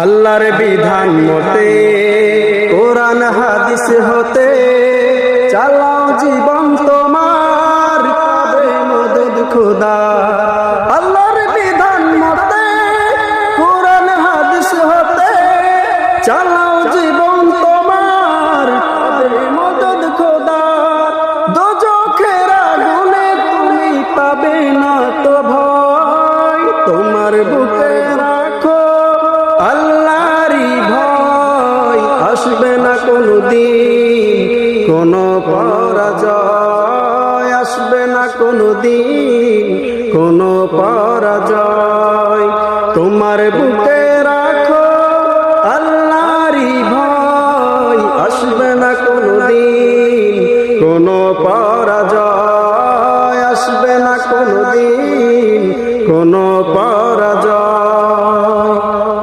আল্লাহর বিধান মতে কোরআন হাদিস হতে চালাও জীবন তোমার, পাবে মদদ খোদা। আল্লাহর বিধান মতে কোরআন হাদিস হতে চালাও জীবন তোমার, পাবে মদদ খোদা। দোজখের আগুনে তুমি পাবে না তো ভয়, তোমার বুকে রাখো আল্লাহরই ভয়। আসবে না কোনদিন কোনো পরাজয়, আসবে না কোনদিন কোনো পরাজয়। তোমার বুকে